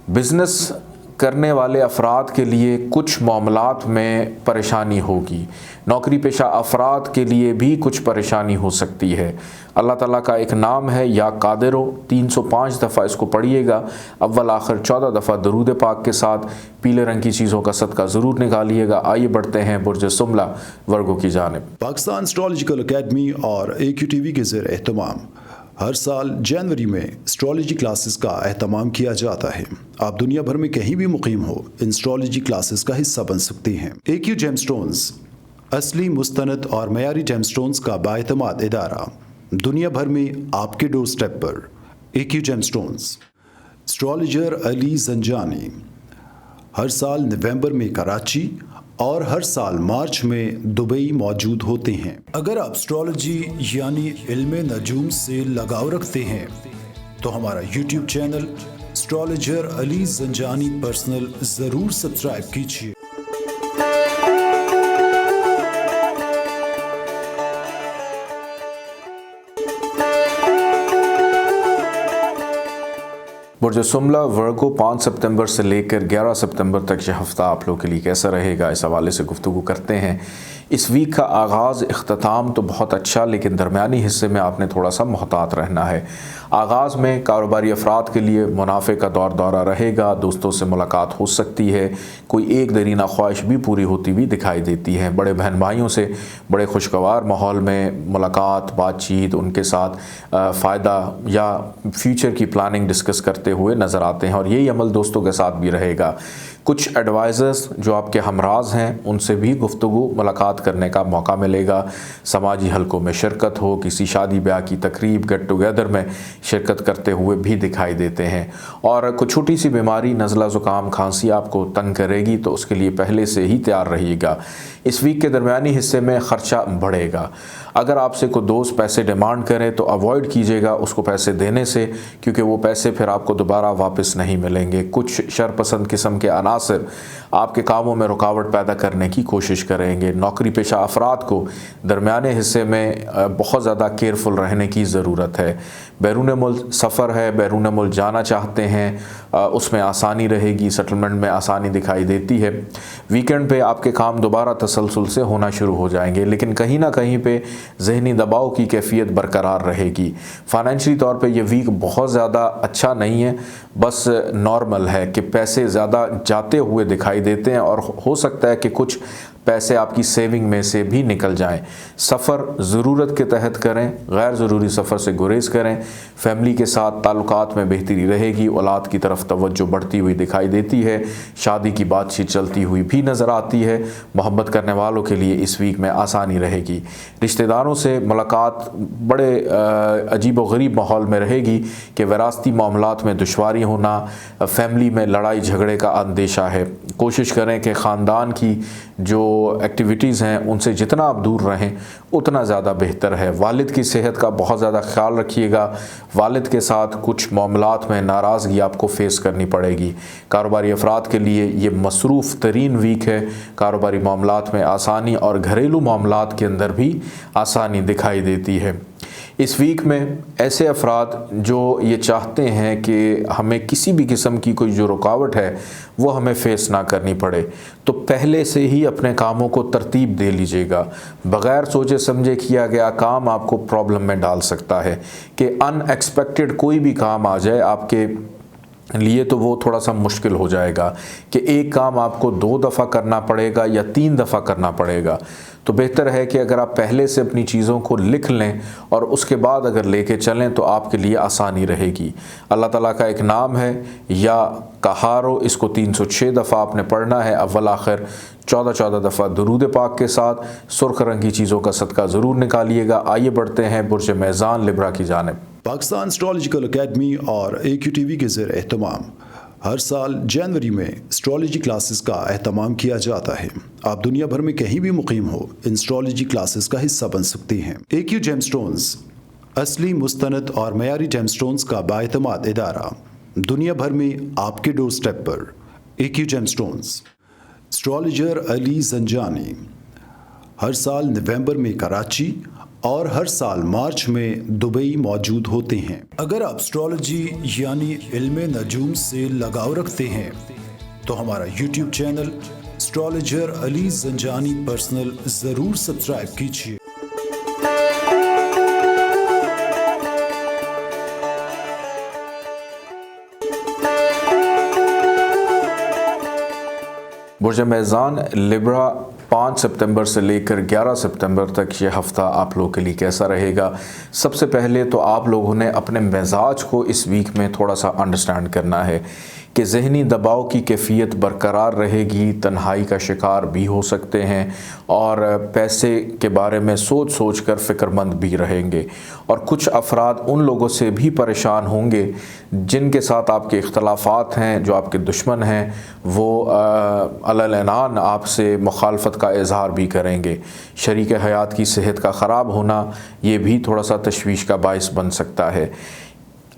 بزنس کرنے والے افراد کے لیے کچھ معاملات میں پریشانی ہوگی، نوکری پیشہ افراد کے لیے بھی کچھ پریشانی ہو سکتی ہے۔ اللہ تعالیٰ کا ایک نام ہے یا قادرو، 305 دفعہ اس کو پڑھیے گا، اول آخر 14 دفعہ درود پاک کے ساتھ پیلے رنگ کی چیزوں کا صدقہ ضرور نکالیے گا۔ آئیے بڑھتے ہیں برج سملہ ورگو کی جانب۔ پاکستان اسٹرالوجیکل اکیڈمی اور AQTV کے زیر اہتمام ہر سال جنوری میں اسٹرالوجی کلاسز کا اہتمام کیا جاتا ہے۔ آپ دنیا بھر میں کہیں بھی مقیم ہو، ان اسٹرالوجی کلاسز کا حصہ بن سکتے ہیں۔ AQ جیم سٹونز اصلی، مستند اور معیاری جیم سٹونز کا بااعتماد ادارہ، دنیا بھر میں آپ کے ڈور سٹیپ پر۔ AQ جیم سٹونز، اسٹرالوجر علی زنجانی ہر سال نومبر میں کراچی اور ہر سال مارچ میں دبئی موجود ہوتے ہیں۔ اگر آپ اسٹرالوجی یعنی علم نجوم سے لگاؤ رکھتے ہیں تو ہمارا YouTube چینل اسٹرالوجر علی زنجانی پرسنل ضرور سبسکرائب کیجیے۔ برج سملہ ورگو 5 ستمبر سے لے کر 11 ستمبر تک یہ ہفتہ آپ لوگوں کے لیے کیسا رہے گا، اس حوالے سے گفتگو کرتے ہیں۔ اس ویک کا آغاز، اختتام تو بہت اچھا، لیکن درمیانی حصے میں آپ نے تھوڑا سا محتاط رہنا ہے۔ آغاز میں کاروباری افراد کے لیے منافع کا دورہ رہے گا، دوستوں سے ملاقات ہو سکتی ہے، کوئی ایک دیرینہ خواہش بھی پوری ہوتی ہوئی دکھائی دیتی ہے۔ بڑے بہن بھائیوں سے بڑے خوشگوار ماحول میں ملاقات، بات چیت، ان کے ساتھ فائدہ یا فیوچر کی پلاننگ ڈسکس کرتے ہوئے نظر آتے ہیں، اور یہی عمل دوستوں کے ساتھ بھی رہے گا۔ کچھ ایڈوائزرز جو آپ کے ہمراز ہیں ان سے بھی گفتگو ملاقات کرنے کا موقع ملے گا۔ سماجی حلقوں میں شرکت ہو، کسی شادی بیاہ کی تقریب، گیٹ ٹوگیدر میں شرکت کرتے ہوئے بھی دکھائی دیتے ہیں۔ اور کوئی چھوٹی سی بیماری، نزلہ زکام، کھانسی آپ کو تنگ کرے گی تو اس کے لیے پہلے سے ہی تیار رہیے گا۔ اس ویک کے درمیانی حصے میں خرچہ بڑھے گا۔ اگر آپ سے کوئی دوست پیسے ڈیمانڈ کرے تو اوائڈ کیجیے گا اس کو پیسے دینے سے، کیونکہ وہ پیسے پھر آپ کو دوبارہ واپس نہیں ملیں گے۔ کچھ شرپسند قسم کے عناصر عناصر آپ کے کاموں میں رکاوٹ پیدا کرنے کی کوشش کریں گے۔ نوکری پیشہ افراد کو درمیانے حصے میں بہت زیادہ کیئرفل رہنے کی ضرورت ہے۔ بیرون ملک سفر ہے، بیرون ملک جانا چاہتے ہیں، اس میں آسانی رہے گی، سیٹلمنٹ میں آسانی دکھائی دیتی ہے۔ ویکنڈ پہ آپ کے کام دوبارہ تسلسل سے ہونا شروع ہو جائیں گے، لیکن کہیں نہ کہیں پہ ذہنی دباؤ کی کیفیت برقرار رہے گی۔ فائنینشلی طور پہ یہ ویک بہت زیادہ اچھا نہیں ہے، بس نارمل ہے کہ پیسے زیادہ جاتے ہوئے دکھائی دیتے ہیں اور ہو سکتا ہے کہ کچھ پیسے آپ کی سیونگ میں سے بھی نکل جائیں۔ سفر ضرورت کے تحت کریں، غیر ضروری سفر سے گریز کریں۔ فیملی کے ساتھ تعلقات میں بہتری رہے گی، اولاد کی طرف توجہ بڑھتی ہوئی دکھائی دیتی ہے، شادی کی بات چیت چلتی ہوئی بھی نظر آتی ہے۔ محبت کرنے والوں کے لیے اس ویک میں آسانی رہے گی۔ رشتہ داروں سے ملاقات بڑے عجیب و غریب ماحول میں رہے گی کہ وراثتی معاملات میں دشواری ہونا، فیملی میں لڑائی جھگڑے کا اندیشہ ہے۔ کوشش کریں کہ خاندان کی جو ایکٹیویٹیز ہیں ان سے جتنا آپ دور رہیں اتنا زیادہ بہتر ہے۔ والد کی صحت کا بہت زیادہ خیال رکھیے گا۔ والد کے ساتھ کچھ معاملات میں ناراضگی آپ کو فیس کرنی پڑے گی۔ کاروباری افراد کے لیے یہ مصروف ترین ویک ہے۔ کاروباری معاملات میں آسانی اور گھریلو معاملات کے اندر بھی آسانی دکھائی دیتی ہے۔ اس ویک میں ایسے افراد جو یہ چاہتے ہیں کہ ہمیں کسی بھی قسم کی کوئی جو رکاوٹ ہے وہ ہمیں فیس نہ کرنی پڑے، تو پہلے سے ہی اپنے کاموں کو ترتیب دے لیجئے گا۔ بغیر سوچے سمجھے کیا گیا کام آپ کو پرابلم میں ڈال سکتا ہے کہ ان ایکسپیکٹڈ کوئی بھی کام آ جائے آپ کے لیے تو وہ تھوڑا سا مشکل ہو جائے گا کہ ایک کام آپ کو 2 دفعہ کرنا پڑے گا یا 3 دفعہ کرنا پڑے گا۔ تو بہتر ہے کہ اگر آپ پہلے سے اپنی چیزوں کو لکھ لیں اور اس کے بعد اگر لے کے چلیں تو آپ کے لیے آسانی رہے گی۔ اللہ تعالیٰ کا ایک نام ہے یا کہارو، اس کو 306 دفعہ آپ نے پڑھنا ہے، اول آخر 14 دفعہ درود پاک کے ساتھ۔ سرخ رنگ کی چیزوں کا صدقہ ضرور نکالیے گا۔ آئیے بڑھتے ہیں برج میزان لبرا کی جانب۔ پاکستان اسٹرالوجیکل اکیڈمی اور AQTV کے زیر اہتمام ہر سال جنوری میں اسٹرالوجی کلاسز کا اہتمام کیا جاتا ہے۔ آپ دنیا بھر میں کہیں بھی مقیم ہو، ان اسٹرالوجی کلاسز کا حصہ بن سکتے ہیں۔ AQ جیم سٹونز اصلی مستند اور معیاری جیم سٹونز کا بااعتماد ادارہ، دنیا بھر میں آپ کے ڈور سٹیپ پر۔ AQ gem stones. اسٹرالوجر علی زنجانی ہر سال نومبر میں کراچی اور ہر سال مارچ میں دبئی موجود ہوتے ہیں۔ اگر آپ اسٹرالوجی یعنی علم نجوم سے لگاؤ رکھتے ہیں تو ہمارا YouTube چینل اسٹرالوجر علی زنجانی پرسنل ضرور سبسکرائب کیجیے۔ برج میزان لبرا 5 ستمبر سے لے کر 11 ستمبر تک یہ ہفتہ آپ لوگوں کے لیے کیسا رہے گا؟ سب سے پہلے تو آپ لوگوں نے اپنے مزاج کو اس ویک میں تھوڑا سا انڈرسٹینڈ کرنا ہے کہ ذہنی دباؤ کی کیفیت برقرار رہے گی، تنہائی کا شکار بھی ہو سکتے ہیں اور پیسے کے بارے میں سوچ سوچ کر فکر مند بھی رہیں گے، اور کچھ افراد ان لوگوں سے بھی پریشان ہوں گے جن کے ساتھ آپ کے اختلافات ہیں، جو آپ کے دشمن ہیں، وہ علناً آپ سے مخالفت کا اظہار بھی کریں گے۔ شریک حیات کی صحت کا خراب ہونا یہ بھی تھوڑا سا تشویش کا باعث بن سکتا ہے۔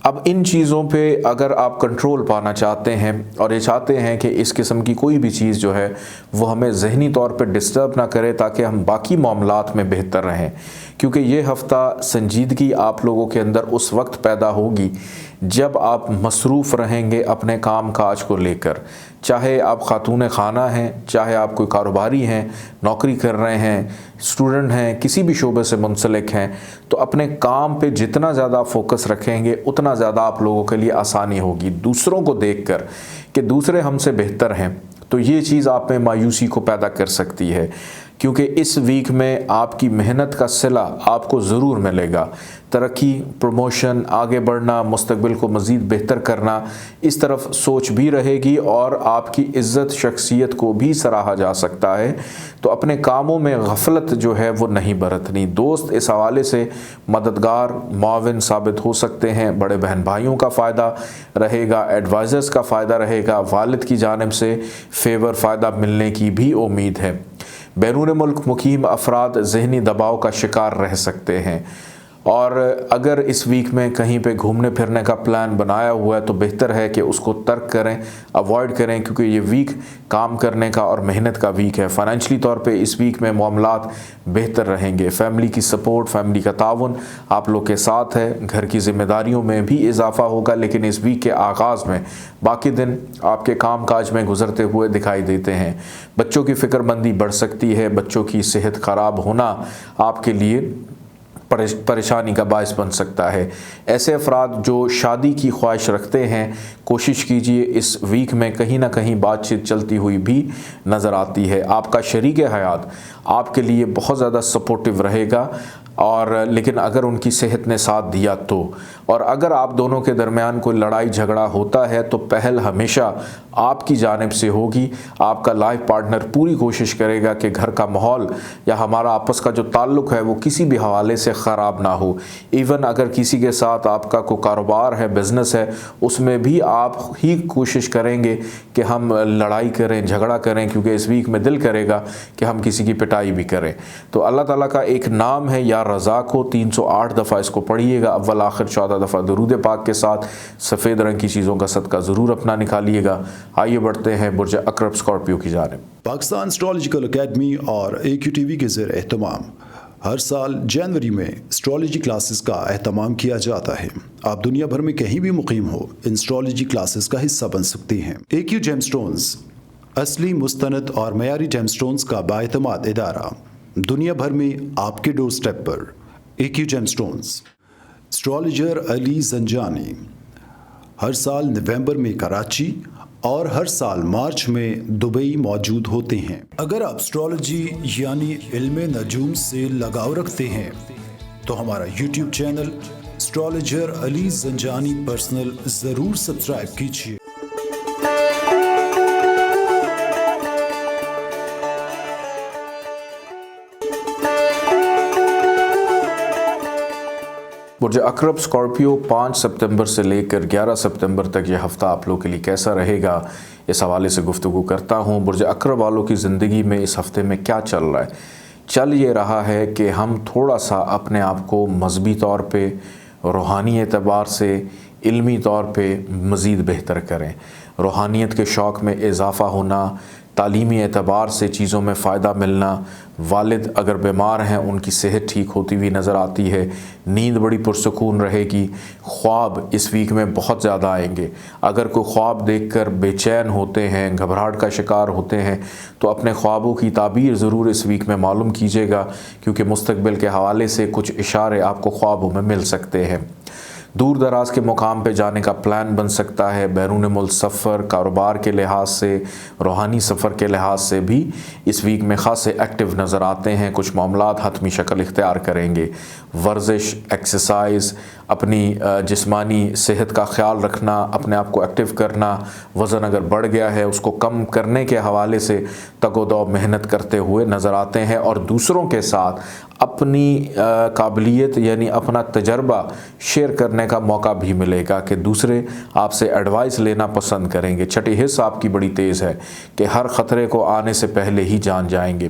اب ان چیزوں پہ اگر آپ کنٹرول پانا چاہتے ہیں اور یہ چاہتے ہیں کہ اس قسم کی کوئی بھی چیز جو ہے وہ ہمیں ذہنی طور پہ ڈسٹرب نہ کرے تاکہ ہم باقی معاملات میں بہتر رہیں، کیونکہ یہ ہفتہ سنجیدگی آپ لوگوں کے اندر اس وقت پیدا ہوگی جب آپ مصروف رہیں گے اپنے کام کاج کو لے کر، چاہے آپ خاتون خانہ ہیں، چاہے آپ کوئی کاروباری ہیں، نوکری کر رہے ہیں، اسٹوڈنٹ ہیں، کسی بھی شعبے سے منسلک ہیں، تو اپنے کام پہ جتنا زیادہ فوکس رکھیں گے اتنا زیادہ آپ لوگوں کے لیے آسانی ہوگی۔ دوسروں کو دیکھ کر کہ دوسرے ہم سے بہتر ہیں تو یہ چیز آپ میں مایوسی کو پیدا کر سکتی ہے، کیونکہ اس ویک میں آپ کی محنت کا صلہ آپ کو ضرور ملے گا۔ ترقی، پروموشن، آگے بڑھنا، مستقبل کو مزید بہتر کرنا، اس طرف سوچ بھی رہے گی اور آپ کی عزت شخصیت کو بھی سراہا جا سکتا ہے، تو اپنے کاموں میں غفلت جو ہے وہ نہیں برتنی۔ دوست اس حوالے سے مددگار، معاون ثابت ہو سکتے ہیں، بڑے بہن بھائیوں کا فائدہ رہے گا، ایڈوائزرز کا فائدہ رہے گا، والد کی جانب سے فیور فائدہ ملنے کی بھی امید ہے۔ بیرون ملک مقیم افراد ذہنی دباؤ کا شکار رہ سکتے ہیں۔ اور اگر اس ویک میں کہیں پہ گھومنے پھرنے کا پلان بنایا ہوا ہے تو بہتر ہے کہ اس کو ترک کریں، اوائڈ کریں، کیونکہ یہ ویک کام کرنے کا اور محنت کا ویک ہے۔ فائنینشلی طور پہ اس ویک میں معاملات بہتر رہیں گے، فیملی کی سپورٹ، فیملی کا تعاون آپ لوگ کے ساتھ ہے، گھر کی ذمہ داریوں میں بھی اضافہ ہوگا، لیکن اس ویک کے آغاز میں باقی دن آپ کے کام کاج میں گزرتے ہوئے دکھائی دیتے ہیں۔ بچوں کی فکر مندی بڑھ سکتی ہے، بچوں کی صحت خراب ہونا آپ کے لیے پریشانی کا باعث بن سکتا ہے۔ ایسے افراد جو شادی کی خواہش رکھتے ہیں، کوشش کیجئے اس ویک میں کہیں نہ کہیں بات چیت چلتی ہوئی بھی نظر آتی ہے۔ آپ کا شریک حیات آپ کے لیے بہت زیادہ سپورٹیو رہے گا، اور لیکن اگر ان کی صحت نے ساتھ دیا تو، اور اگر آپ دونوں کے درمیان کوئی لڑائی جھگڑا ہوتا ہے تو پہل ہمیشہ آپ کی جانب سے ہوگی۔ آپ کا لائف پارٹنر پوری کوشش کرے گا کہ گھر کا ماحول یا ہمارا آپس کا جو تعلق ہے وہ کسی بھی حوالے سے خراب نہ ہو۔ ایون اگر کسی کے ساتھ آپ کا کوئی کاروبار ہے، بزنس ہے، اس میں بھی آپ ہی کوشش کریں گے کہ ہم لڑائی کریں، جھگڑا کریں، کیونکہ اس ویک میں دل کرے گا کہ ہم کسی کی پٹائی بھی کریں۔ تو اللہ تعالیٰ کا ایک نام ہے یا رزاق ہو، 308 دفعہ اس کو پڑھیے گا، اول آخر 14 دفعہ درود پاک کے ساتھ۔ سفید رنگ کی چیزوں کا صدقہ ضرور اپنا نکالیے گا۔ آئیے بڑھتے ہیں برج عقرب اسکارپیو کی جانب۔ پاکستان اسٹرالوجیکل اکیڈمی اور AQTV کے زیر اہتمام ہر سال جنوری میں اسٹرالوجی کلاسز کا اہتمام کیا جاتا ہے۔ آپ دنیا بھر میں کہیں بھی مقیم ہو، ان اسٹرالوجی کلاسز کا حصہ بن سکتے ہیں۔ AQ جیم سٹونز اصلی، مستند اور معیاری جیم سٹونز کا بااعتماد ادارہ، دنیا بھر میں آپ کے ڈور سٹیپ پر۔ AQ جیم سٹونز، اسٹرالوجر علی زنجانی، ہر سال نومبر میں کراچی اور ہر سال مارچ میں دبئی موجود ہوتے ہیں۔ اگر آپ اسٹرالوجی یعنی علم نجوم سے لگاؤ رکھتے ہیں تو ہمارا YouTube چینل اسٹرالوجر علی زنجانی پرسنل ضرور سبسکرائب کیجیے۔ برج عقرب اسکارپیو 5 ستمبر سے لے کر 11 ستمبر تک یہ ہفتہ آپ لوگوں کے لیے کیسا رہے گا، اس حوالے سے گفتگو کرتا ہوں۔ برج عقرب والوں کی زندگی میں اس ہفتے میں کیا چل رہا ہے؟ چل یہ رہا ہے کہ ہم تھوڑا سا اپنے آپ کو مذہبی طور پہ، روحانی اعتبار سے، علمی طور پہ مزید بہتر کریں۔ روحانیت کے شوق میں اضافہ ہونا، تعلیمی اعتبار سے چیزوں میں فائدہ ملنا، والد اگر بیمار ہیں ان کی صحت ٹھیک ہوتی ہوئی نظر آتی ہے، نیند بڑی پرسکون رہے گی۔ خواب اس ویک میں بہت زیادہ آئیں گے۔ اگر کوئی خواب دیکھ کر بے چین ہوتے ہیں، گھبراہٹ کا شکار ہوتے ہیں، تو اپنے خوابوں کی تعبیر ضرور اس ویک میں معلوم کیجیے گا، کیونکہ مستقبل کے حوالے سے کچھ اشارے آپ کو خوابوں میں مل سکتے ہیں۔ دور دراز کے مقام پہ جانے کا پلان بن سکتا ہے۔ بیرون ملک سفر، کاروبار کے لحاظ سے، روحانی سفر کے لحاظ سے بھی اس ویک میں خاصے ایکٹیو نظر آتے ہیں۔ کچھ معاملات حتمی شکل اختیار کریں گے۔ ورزش، ایکسرسائز، اپنی جسمانی صحت کا خیال رکھنا، اپنے آپ کو ایکٹیو کرنا، وزن اگر بڑھ گیا ہے اس کو کم کرنے کے حوالے سے تگ و دو محنت کرتے ہوئے نظر آتے ہیں، اور دوسروں کے ساتھ اپنی قابلیت یعنی اپنا تجربہ شیئر کرنے کا موقع بھی ملے گا کہ دوسرے آپ سے ایڈوائس لینا پسند کریں گے۔ چھٹی حص آپ کی بڑی تیز ہے کہ ہر خطرے کو آنے سے پہلے ہی جان جائیں گے۔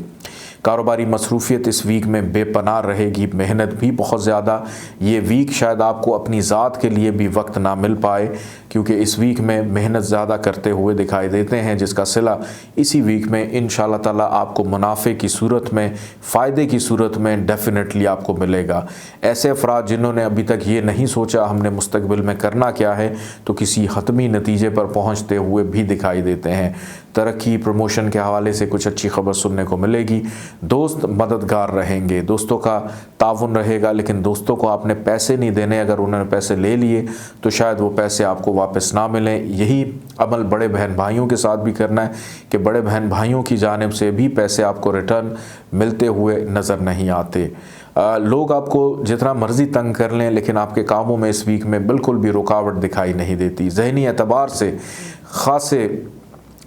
کاروباری مصروفیت اس ویک میں بے پناہ رہے گی، محنت بھی بہت زیادہ۔ یہ ویک شاید آپ کو اپنی ذات کے لیے بھی وقت نہ مل پائے، کیونکہ اس ویک میں محنت زیادہ کرتے ہوئے دکھائی دیتے ہیں، جس کا صلہ اسی ویک میں انشاءاللہ تعالیٰ آپ کو منافع کی صورت میں، فائدے کی صورت میں ڈیفینیٹلی آپ کو ملے گا۔ ایسے افراد جنہوں نے ابھی تک یہ نہیں سوچا ہم نے مستقبل میں کرنا کیا ہے، تو کسی حتمی نتیجے پر پہنچتے ہوئے بھی دکھائی دیتے ہیں۔ ترقی، پروموشن کے حوالے سے کچھ اچھی خبر سننے کو ملے گی۔ دوست مددگار رہیں گے، دوستوں کا تعاون رہے گا، لیکن دوستوں کو آپ نے پیسے نہیں دینے۔ اگر انہوں نے پیسے لے لیے تو شاید وہ پیسے آپ کو واپس نہ ملیں۔ یہی عمل بڑے بہن بھائیوں کے ساتھ بھی کرنا ہے کہ بڑے بہن بھائیوں کی جانب سے بھی پیسے آپ کو ریٹرن ملتے ہوئے نظر نہیں آتے۔ لوگ آپ کو جتنا مرضی تنگ کر لیں، لیکن آپ کے کاموں میں اس ویک میں بالکل بھی رکاوٹ دکھائی نہیں دیتی۔ ذہنی اعتبار سے خاصے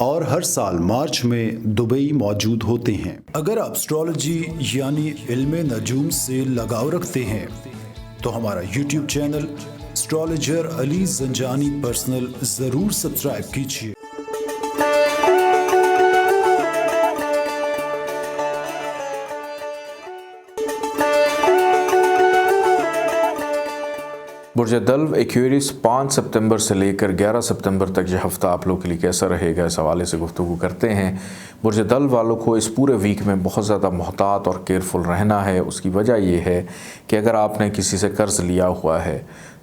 اور ہر سال مارچ میں دبئی موجود ہوتے ہیں۔ اگر آپ اسٹرالوجی یعنی علم نجوم سے لگاؤ رکھتے ہیں تو ہمارا یوٹیوب چینل اسٹرالوجر علی زنجانی پرسنل ضرور سبسکرائب کیجیے۔ برج دلو ایکویریس 5 ستمبر سے لے کر 11 ستمبر تک یہ ہفتہ آپ لوگوں کے لیے کیسا رہے گا، اس حوالے سے گفتگو کرتے ہیں۔ برج دلو والوں کو اس پورے ویک میں بہت زیادہ محتاط اور کیئرفل رہنا ہے۔ اس کی وجہ یہ ہے کہ اگر آپ نے کسی سے قرض لیا ہوا ہے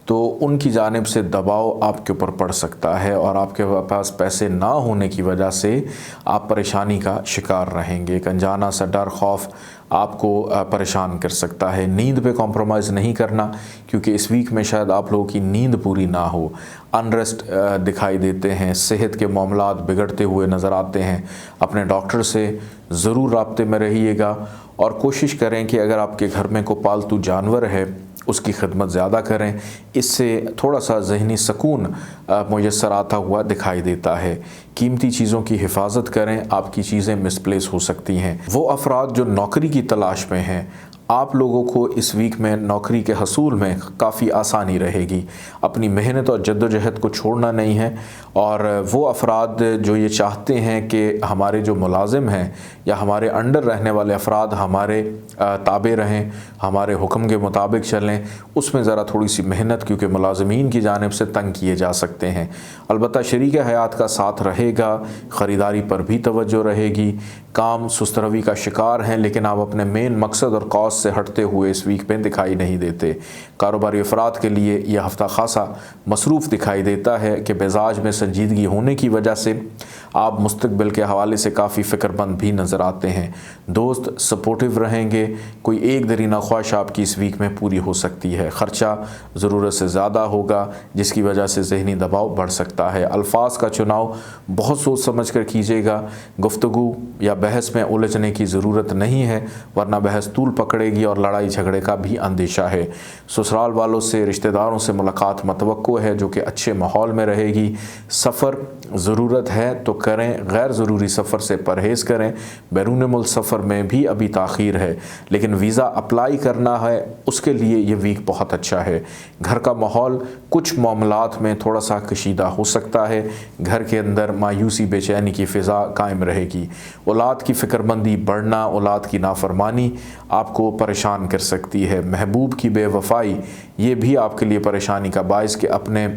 تو ان کی جانب سے دباؤ آپ کے اوپر پڑ سکتا ہے، اور آپ کے پاس پیسے نہ ہونے کی وجہ سے آپ پریشانی کا شکار رہیں گے۔ ایک انجانا سا ڈر، خوف آپ کو پریشان کر سکتا ہے۔ نیند پہ کمپرومائز نہیں کرنا، کیونکہ اس ویک میں شاید آپ لوگوں کی نیند پوری نہ ہو۔ انریسٹ دکھائی دیتے ہیں، صحت کے معاملات بگڑتے ہوئے نظر آتے ہیں۔ اپنے ڈاکٹر سے ضرور رابطے میں رہیے گا، اور کوشش کریں کہ اگر آپ کے گھر میں کوئی پالتو جانور ہے اس کی خدمت زیادہ کریں۔ اس سے تھوڑا سا ذہنی سکون میسر آتا ہوا دکھائی دیتا ہے۔ قیمتی چیزوں کی حفاظت کریں، آپ کی چیزیں مسپلیس ہو سکتی ہیں۔ وہ افراد جو نوکری کی تلاش میں ہیں، آپ لوگوں کو اس ویک میں نوکری کے حصول میں کافی آسانی رہے گی۔ اپنی محنت اور جدوجہد کو چھوڑنا نہیں ہے، اور وہ افراد جو یہ چاہتے ہیں کہ ہمارے جو ملازم ہیں یا ہمارے انڈر رہنے والے افراد ہمارے تابع رہیں، ہمارے حکم کے مطابق چلیں، اس میں ذرا تھوڑی سی محنت، کیونکہ ملازمین کی جانب سے تنگ کیے جا سکتے ہیں۔ البتہ شریک حیات کا ساتھ رہے گا، خریداری پر بھی توجہ رہے گی۔ کام سست روی کا شکار ہیں، لیکن آپ اپنے مین مقصد اور کاز سے ہٹتے ہوئے اس ویک میں دکھائی نہیں دیتے۔ کاروباری افراد کے لیے یہ ہفتہ خاصا مصروف دکھائی دیتا ہے کہ مزاج میں سنجیدگی ہونے کی وجہ سے آپ مستقبل کے حوالے سے کافی فکر مند بھی نظر آتے ہیں۔ دوست سپورٹیو رہیں گے، کوئی ایک درینہ خواہش آپ کی اس ویک میں پوری ہو سکتی ہے۔ خرچہ ضرورت سے زیادہ ہوگا، جس کی وجہ سے ذہنی دباؤ بڑھ سکتا ہے۔ الفاظ کا چناؤ بہت سوچ سمجھ کر کیجیے گا۔ گفتگو یا بحث میں الجھنے کی ضرورت نہیں ہے، ورنہ بحث طول پکڑے گی اور لڑائی جھگڑے کا بھی اندیشہ ہے۔ سسرال والوں سے، رشتہ داروں سے ملاقات متوقع ہے، جو کہ اچھے ماحول میں رہے گی۔ سفر ضرورت ہے تو کریں، غیر ضروری سفر سے پرہیز کریں۔ بیرون ملک سفر میں بھی ابھی تاخیر ہے، لیکن ویزا اپلائی کرنا ہے، اس کے لیے یہ ویک بہت اچھا ہے۔ گھر کا ماحول کچھ معاملات میں تھوڑا سا کشیدہ ہو سکتا ہے۔ گھر کے اندر مایوسی، بے چینی کی فضا قائم رہے گی۔ اولاد کی فکر مندی بڑھنا، اولاد کی نافرمانی آپ کو پریشان کر سکتی ہے۔ محبوب کی بے وفائی، یہ بھی آپ کے لیے پریشانی کا باعث کہ اپنے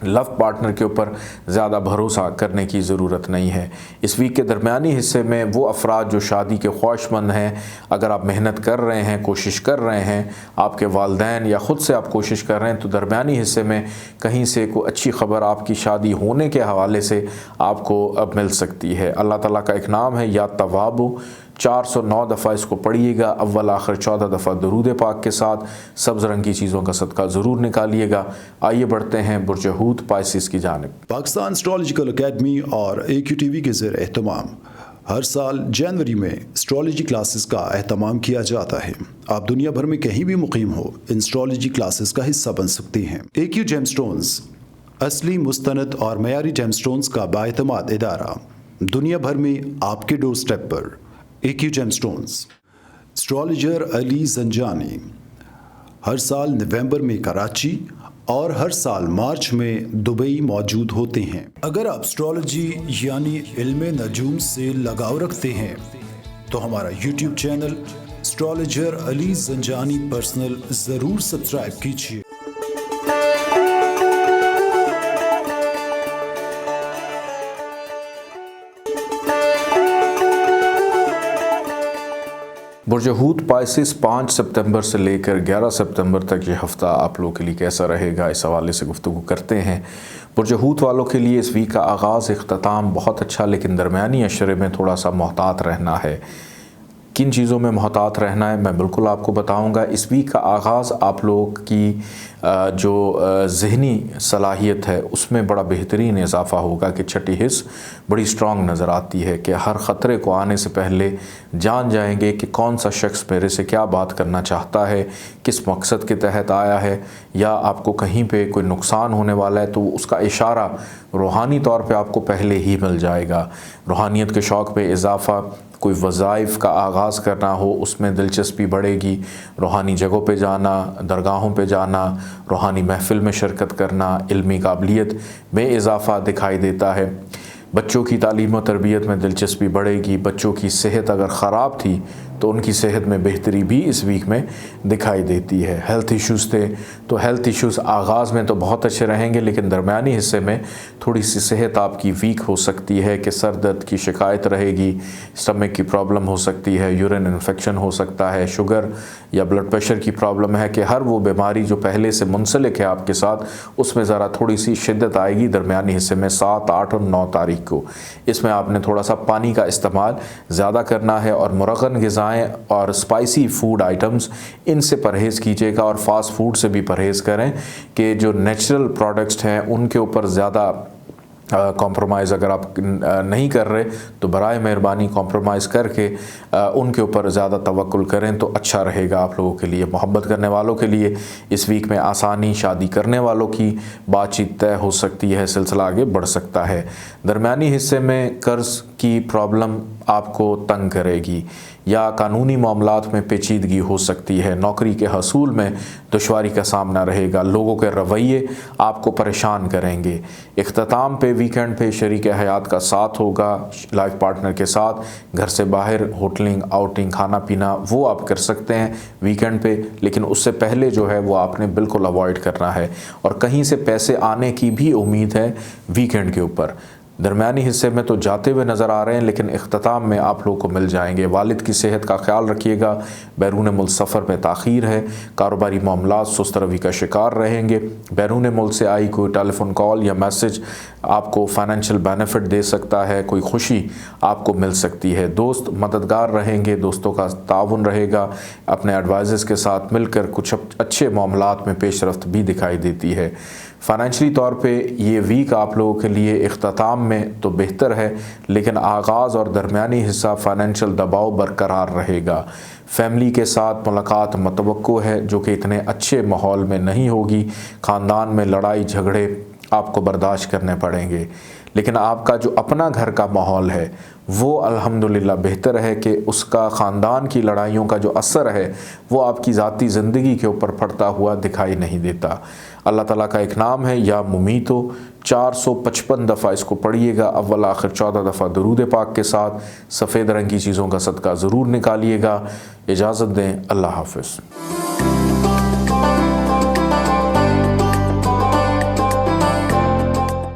لو پارٹنر کے اوپر زیادہ بھروسہ کرنے کی ضرورت نہیں ہے۔ اس ویک کے درمیانی حصے میں وہ افراد جو شادی کے خواہش مند ہیں، اگر آپ محنت کر رہے ہیں، کوشش کر رہے ہیں، آپ کے والدین یا خود سے آپ کوشش کر رہے ہیں، تو درمیانی حصے میں کہیں سے کوئی اچھی خبر آپ کی شادی ہونے کے حوالے سے آپ کو اب مل سکتی ہے۔ اللہ تعالیٰ کا ایک نام ہے یا تواب، 409 دفعہ اس کو پڑھیے گا، اول آخر 14 دفعہ درود پاک کے ساتھ۔ سبز رنگ کی چیزوں کا صدقہ ضرور نکالیے گا۔ آئیے بڑھتے ہیں برج حوت پائسس کی جانب۔ پاکستان اسٹرالوجیکل اکیڈمی اور AQTV کے زیر اہتمام ہر سال جنوری میں اسٹرالوجی کلاسز کا اہتمام کیا جاتا ہے۔ آپ دنیا بھر میں کہیں بھی مقیم ہو، ان اسٹرالوجی کلاسز کا حصہ بن سکتے ہیں۔ AQ جیم سٹونز اصلی، مستند اور معیاری جیم سٹونز کا بااعتماد ادارہ، دنیا بھر میں آپ کے ڈور سٹیپ پر۔ AQ جیم سٹونز، اسٹرالوجر علی زنجانی، ہر سال نومبر میں کراچی اور ہر سال مارچ میں دبئی موجود ہوتے ہیں۔ اگر آپ اسٹرالوجی یعنی علم نجوم سے لگاؤ رکھتے ہیں تو ہمارا یوٹیوب چینل اسٹرالوجر علی زنجانی پرسنل ضرور سبسکرائب کیجیے۔ برج حوت پائسس 5 ستمبر سے لے کر 11 ستمبر تک یہ ہفتہ آپ لوگوں کے لیے کیسا رہے گا، اس حوالے سے گفتگو کرتے ہیں۔ برج حوت والوں کے لیے اس ویک کا آغاز، اختتام بہت اچھا، لیکن درمیانی اشرے میں تھوڑا سا محتاط رہنا ہے۔ کن چیزوں میں محتاط رہنا ہے میں بالکل آپ کو بتاؤں گا۔ اس ویک کا آغاز آپ لوگ کی جو ذہنی صلاحیت ہے اس میں بڑا بہترین اضافہ ہوگا کہ چھٹی حص بڑی سٹرونگ نظر آتی ہے کہ ہر خطرے کو آنے سے پہلے جان جائیں گے کہ کون سا شخص میرے سے کیا بات کرنا چاہتا ہے، کس مقصد کے تحت آیا ہے، یا آپ کو کہیں پہ کوئی نقصان ہونے والا ہے تو اس کا اشارہ روحانی طور پہ آپ کو پہلے ہی مل جائے گا۔ روحانیت کے شوق پہ اضافہ، کوئی وظائف کا آغاز کرنا ہو اس میں دلچسپی بڑھے گی، روحانی جگہوں پہ جانا، درگاہوں پہ جانا، روحانی محفل میں شرکت کرنا، علمی قابلیت میں اضافہ دکھائی دیتا ہے۔ بچوں کی تعلیم و تربیت میں دلچسپی بڑھے گی۔ بچوں کی صحت اگر خراب تھی تو ان کی صحت میں بہتری بھی اس ویک میں دکھائی دیتی ہے۔ ہیلتھ ایشوز تھے تو ہیلتھ ایشوز آغاز میں تو بہت اچھے رہیں گے، لیکن درمیانی حصے میں تھوڑی سی صحت آپ کی ویک ہو سکتی ہے کہ سر درد کی شکایت رہے گی، اسٹمک کی پرابلم ہو سکتی ہے، یورین انفیکشن ہو سکتا ہے، شوگر یا بلڈ پریشر کی پرابلم ہے کہ ہر وہ بیماری جو پہلے سے منسلک ہے آپ کے ساتھ اس میں ذرا تھوڑی سی شدت آئے گی درمیانی حصے میں 7، 8 اور 9 تاریخ کو۔ اس میں آپ نے تھوڑا سا پانی کا استعمال زیادہ کرنا ہے اور مرغن غذائیں اور اسپائسی فوڈ آئٹمز ان سے پرہیز کیجیے گا، اور فاسٹ فوڈ سے بھی پرہیز کریں کہ جو نیچرل پروڈکٹس ہیں ان کے اوپر زیادہ کمپرومائز اگر آپ نہیں کر رہے تو برائے مہربانی کمپرومائز کر کے ان کے اوپر زیادہ توکل کریں تو اچھا رہے گا آپ لوگوں کے لیے۔ محبت کرنے والوں کے لیے اس ویک میں آسانی، شادی کرنے والوں کی بات چیت طے ہو سکتی ہے، سلسلہ آگے بڑھ سکتا ہے۔ درمیانی حصے میں قرض کی پرابلم آپ کو تنگ کرے گی یا قانونی معاملات میں پیچیدگی ہو سکتی ہے، نوکری کے حصول میں دشواری کا سامنا رہے گا، لوگوں کے رویے آپ کو پریشان کریں گے۔ اختتام پہ ویکینڈ پہ شریک حیات کا ساتھ ہوگا، لائف پارٹنر کے ساتھ گھر سے باہر ہوٹلنگ، آؤٹنگ، کھانا پینا وہ آپ کر سکتے ہیں ویکینڈ پہ، لیکن اس سے پہلے جو ہے وہ آپ نے بالکل اوائڈ کرنا ہے۔ اور کہیں سے پیسے آنے کی بھی امید ہے ویکینڈ کے اوپر۔ درمیانی حصے میں تو جاتے ہوئے نظر آ رہے ہیں لیکن اختتام میں آپ لوگوں کو مل جائیں گے۔ والد کی صحت کا خیال رکھیے گا، بیرون ملک سفر میں تاخیر ہے، کاروباری معاملات سست روی کا شکار رہیں گے، بیرون ملک سے آئی کوئی ٹیلی فون کال یا میسج آپ کو فائنینشیل بینیفٹ دے سکتا ہے، کوئی خوشی آپ کو مل سکتی ہے۔ دوست مددگار رہیں گے، دوستوں کا تعاون رہے گا، اپنے ایڈوائزرز کے ساتھ مل کر کچھ اچھے معاملات میں پیش رفت بھی دکھائی دیتی ہے۔ فائنینشلی طور پہ یہ ویک آپ لوگوں کے لیے اختتام میں تو بہتر ہے، لیکن آغاز اور درمیانی حصہ فائنینشیل دباؤ برقرار رہے گا۔ فیملی کے ساتھ ملاقات متوقع ہے جو کہ اتنے اچھے ماحول میں نہیں ہوگی، خاندان میں لڑائی جھگڑے آپ کو برداشت کرنے پڑیں گے، لیکن آپ کا جو اپنا گھر کا ماحول ہے وہ الحمدللہ بہتر ہے کہ اس کا خاندان کی لڑائیوں کا جو اثر ہے وہ آپ کی ذاتی زندگی کے اوپر پڑتا ہوا دکھائی نہیں دیتا۔ اللہ تعالیٰ کا ایک نام ہے یا ممیتو، 455 دفعہ اس کو پڑھیے گا، اول آخر 14 دفعہ درود پاک کے ساتھ۔ سفید رنگ کی چیزوں کا صدقہ ضرور نکالیے گا۔ اجازت دیں، اللہ حافظ۔